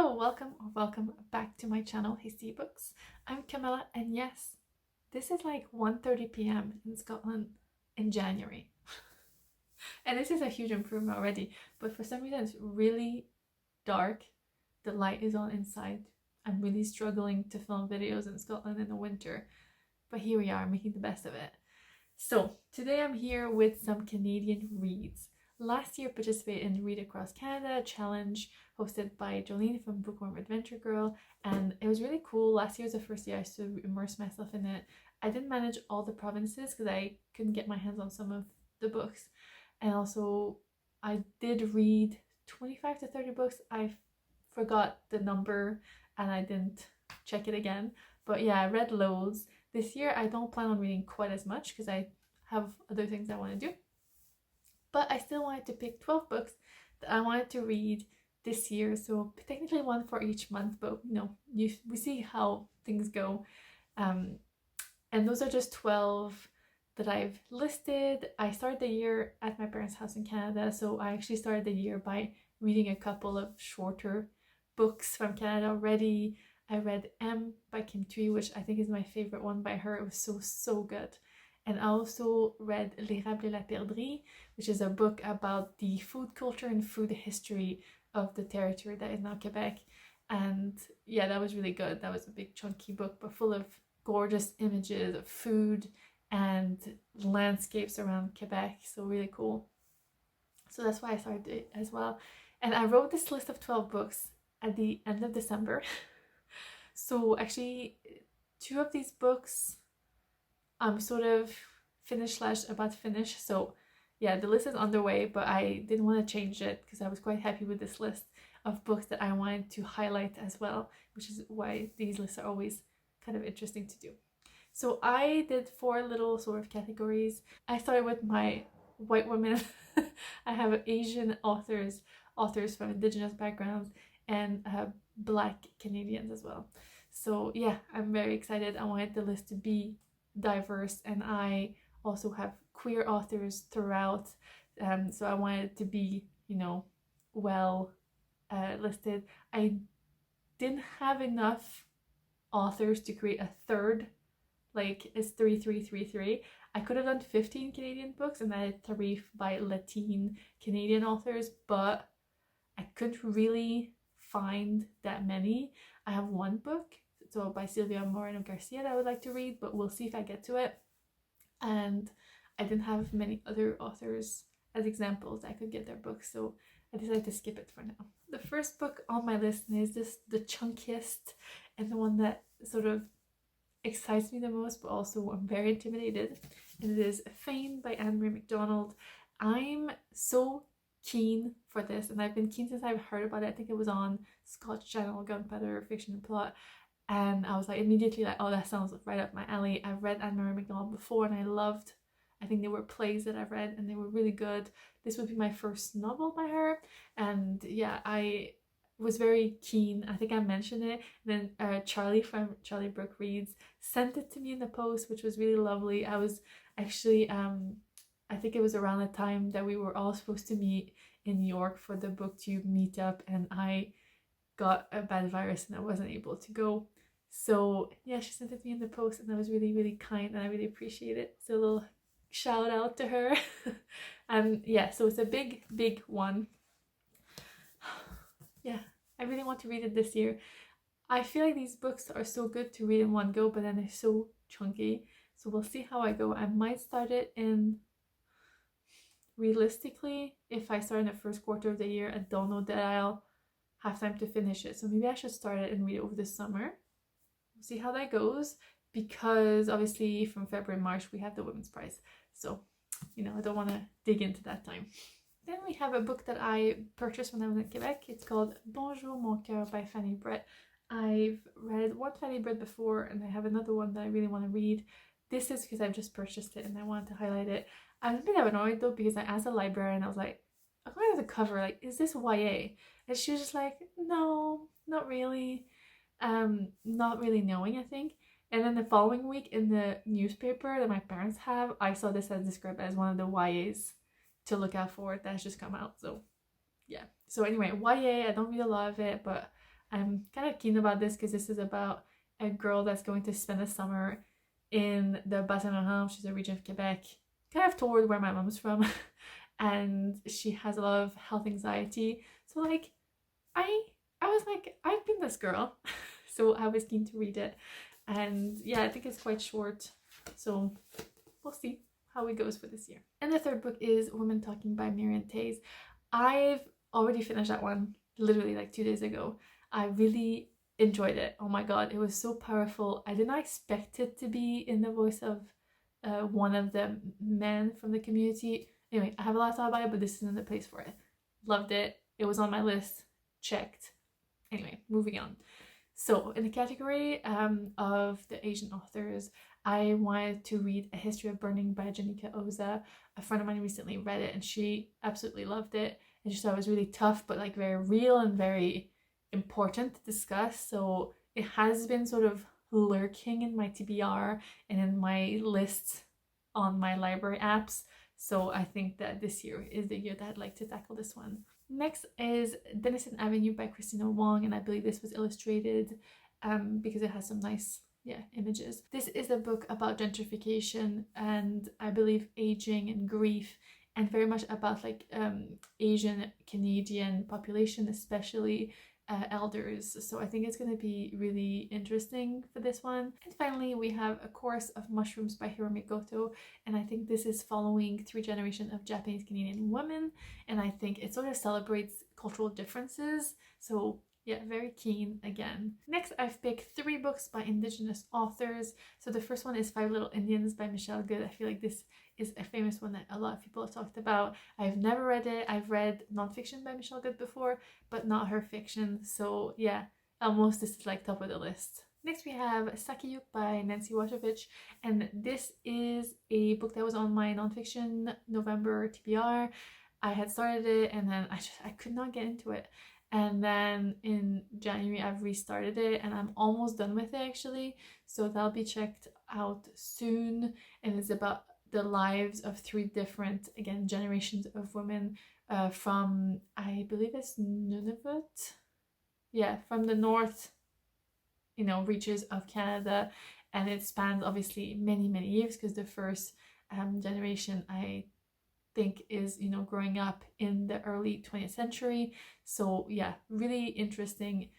Hello, welcome or welcome back to my channel, Hasty Books. I'm Camila, and yes, this is like 1:30 p.m. in Scotland in January. And this is a huge improvement already, but for some reason it's really dark. The light is on inside. I'm really struggling to film videos in Scotland in the winter, but here we are making the best of it. So today I'm here with some Canadian reads. Last year participated in Read Across Canada challenge hosted by Jolene from Bookworm Adventure Girl, and it was really cool. Last year was the first year I used to immerse myself in it. I didn't manage all the provinces because I couldn't get my hands on some of the books, and also I did read 25 to 30 books. I forgot the number and I didn't check it again, but yeah, I read loads. This year I don't plan on reading quite as much because I have other things I want to do, but I still wanted to pick 12 books that I wanted to read this year, so technically one for each month, but you know, we see how things go. And those are just 12 that I've listed. I started the year at my parents' house in Canada, so I actually started the year by reading a couple of shorter books from Canada already. I read M by Kim Thuy, which I think is my favorite one by her. It was so good. And I also read L'Érable et la Perdrix, which is a book about the food culture and food history of the territory that is now Quebec. And yeah, that was really good. That was a big chunky book, but full of gorgeous images of food and landscapes around Quebec. So really cool. So that's why I started it as well. And I wrote this list of 12 books at the end of December. So actually, 2 of these books I'm sort of finished / about to finish. So yeah, the list is underway, but I didn't want to change it because I was quite happy with this list of books that I wanted to highlight as well, which is why these lists are always kind of interesting to do. So I did 4 little sort of categories. I started with my white women. I have Asian authors from Indigenous backgrounds, and Black Canadians as well. So yeah, I'm very excited. I wanted the list to be diverse, and I also have queer authors throughout, so I wanted it to be, you know, well listed. I didn't have enough authors to create a third, like it's 3-3-3-3. I could have done 15 Canadian books and I had 3 by Latin Canadian authors, but I couldn't really find that many. I have 1 book, so by Silvia Moreno Garcia, that I would like to read, but we'll see if I get to it. And I didn't have many other authors as examples. I could get their books, so I decided to skip it for now. The first book on my list is the chunkiest and the one that sort of excites me the most, but also I'm very intimidated. And it is Fayne by Anne-Marie MacDonald. I'm so keen for this, and I've been keen since I've heard about it. I think it was on Scotch Channel, Gunpowder Fiction and Plot, and I was like immediately like, oh, that sounds right up my alley. I've read Anne-Marie MacDonald before and I think they were plays that I've read and they were really good. This would be my first novel by her, and yeah, I was very keen. I think I mentioned it, and then Charlie from Charlie Brooke Reads sent it to me in the post, which was really lovely. I was actually I think it was around the time that we were all supposed to meet in New York for the BookTube meetup, and I got a bad virus and I wasn't able to go. So yeah, she sent it to me in the post, and that was really kind, and I really appreciate it. So a little shout out to her. And yeah, so it's a big one. Yeah, I really want to read it this year. I feel like these books are so good to read in one go, but then they're so chunky. So we'll see how I go. I might start it in, realistically, if I start in the first quarter of the year, I don't know that I'll have time to finish it. So maybe I should start it and read it over the summer. We'll see how that goes, because obviously from February, March, we have the Women's Prize. So, you know, I don't want to dig into that time. Then we have a book that I purchased when I was in Quebec. It's called Bonjour, Mon Coeur by Fanny Britt. I've read one Fanny Britt before, and I have another one that I really want to read. This is because I've just purchased it and I wanted to highlight it. I'm a bit annoyed though, because I asked the librarian, I was like, according to the cover, like, is this YA? And she was just like, no, not really. Not really knowing, I think. And then the following week in the newspaper that my parents have, I saw this as described as one of the YAs to look out for that has just come out. So yeah. So anyway, YA, I don't read a lot of it, but I'm kind of keen about this because this is about a girl that's going to spend the summer in the Bas-Saint-Laurent, which is a region of Quebec, kind of toward where my mom's from. And she has a lot of health anxiety. So like, I was like, I've been this girl. So I was keen to read it. And yeah, I think it's quite short. So we'll see how it goes for this year. And the third book is Women Talking by Miriam Toews. I've already finished that one literally like 2 days ago. I really enjoyed it. Oh my god, it was so powerful. I did not expect it to be in the voice of one of the men from the community. Anyway, I have a lot to talk about it, but this isn't the place for it. Loved it. It was on my list. Checked. Anyway, moving on. So in the category of the Asian authors, I wanted to read A History of Burning by Janika Oza. A friend of mine recently read it and she absolutely loved it. And she thought it was really tough, but like very real and very important to discuss. So it has been sort of lurking in my TBR and in my lists on my library apps. So I think that this year is the year that I'd like to tackle this one. Next is Denison Avenue by Christina Wong, and I believe this was illustrated because it has some nice images. This is a book about gentrification and I believe aging and grief, and very much about like Asian Canadian population, especially elders. So I think it's going to be really interesting for this one. And finally we have A Chorus of Mushrooms by Hiromi Goto, and I think this is following 3 generations of Japanese Canadian women, and I think it sort of celebrates cultural differences. So yeah, very keen again. Next, I've picked 3 books by Indigenous authors. So the first one is 5 Little Indians by Michel. I feel like this is a famous one that a lot of people have talked about. I've never read it. I've read nonfiction by Michel before, but not her fiction. So yeah, almost this is like top of the list. Next we have Saqiyuq by Nancy Wachowich, and this is a book that was on my nonfiction November TBR. I had started it and then I could not get into it. And then in January I've restarted it and I'm almost done with it actually. So that'll be checked out soon, and it's about the lives of 3 different, again, generations of women from, I believe it's Nunavut. Yeah, from the north, you know, reaches of Canada, and it spans obviously many years because the first generation I think is, you know, growing up in the early 20th century. So yeah, really interesting,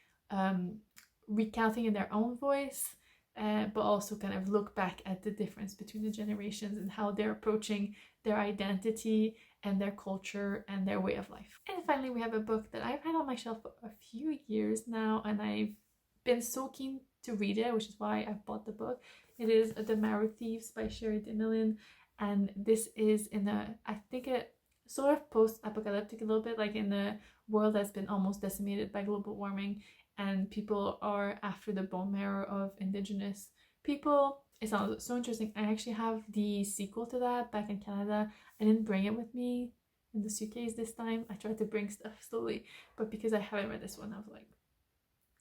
recounting in their own voice, but also kind of look back at the difference between the generations and how they're approaching their identity and their culture and their way of life. And finally we have a book that I've had on my shelf for a few years now and I've been so keen to read it, which is why I bought the book. It is The Marrow Thieves by Cherie, Dimaline. And this is in a, I think, a sort of post-apocalyptic a little bit, like in a world that's been almost decimated by global warming, and people are after the bone marrow of indigenous people. It sounds so interesting. I actually have the sequel to that back in Canada. I didn't bring it with me in the suitcase this time. I tried to bring stuff slowly, but because I haven't read this one, I was like,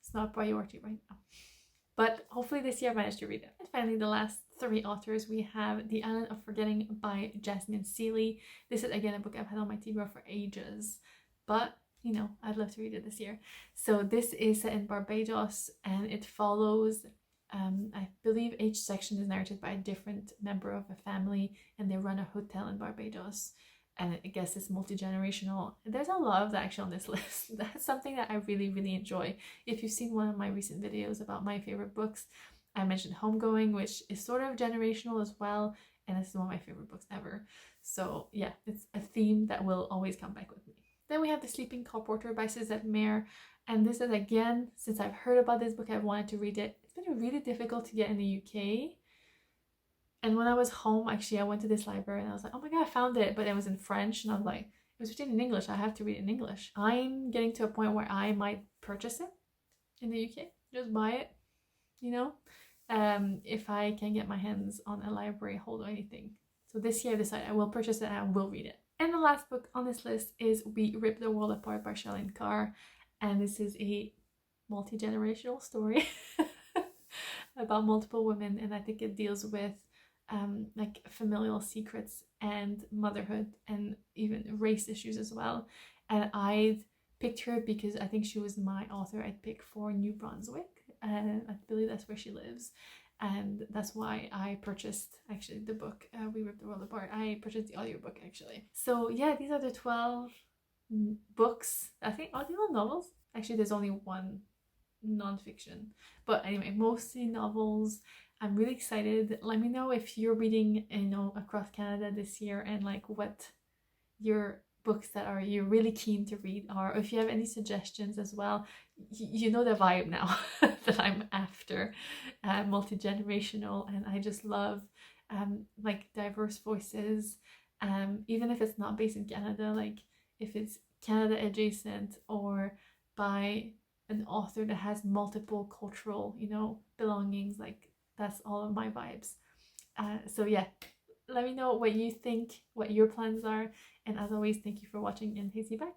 it's not a priority right now. But hopefully this year I managed to read it. And finally, the last 3 authors, we have The Island of Forgetting by Jasmine Seeley. This is again a book I've had on my TBR for ages, but you know, I'd love to read it this year. So this is set in Barbados and it follows, I believe each section is narrated by a different member of a family, and they run a hotel in Barbados. And I guess it's multi-generational. There's a lot of that actually on this list. That's something that I really enjoy. If you've seen one of my recent videos about my favorite books, I mentioned Homegoing, which is sort of generational as well, and it's one of my favorite books ever. So yeah, it's a theme that will always come back with me. Then we have The Sleeping Colporteur by Suzette Mayr, and this is, again, since I've heard about this book, I've wanted to read it. It's been really difficult to get in the UK. And when I was home, actually, I went to this library and I was like, oh my god, I found it. But it was in French and I was like, it was written in English. I have to read it in English. I'm getting to a point where I might purchase it in the UK. Just buy it, you know, if I can get my hands on a library hold or anything. So this year I decided I will purchase it and I will read it. And the last book on this list is We Rip the World Apart by Charlene Carr. And this is a multi-generational story about multiple women. And I think it deals with like familial secrets and motherhood and even race issues as well. And I picked her because I think she was my author I'd pick for New Brunswick. I believe that's where she lives. And that's why I purchased actually the book, We Ripped the World Apart. I purchased the audiobook actually. So yeah, these are the 12 books. I think, are they all novels? Actually, there's only one non-fiction. But anyway, mostly novels. I'm really excited. Let me know if you're reading, you know, across Canada this year and like what your books that are you're really keen to read are. If you have any suggestions as well, you know the vibe now that I'm after, multi-generational, and I just love like diverse voices, even if it's not based in Canada, like if it's Canada adjacent or by an author that has multiple cultural, you know, belongings. Like that's all of my vibes. So yeah, let me know what you think, what your plans are, and as always, thank you for watching and hey, see you back.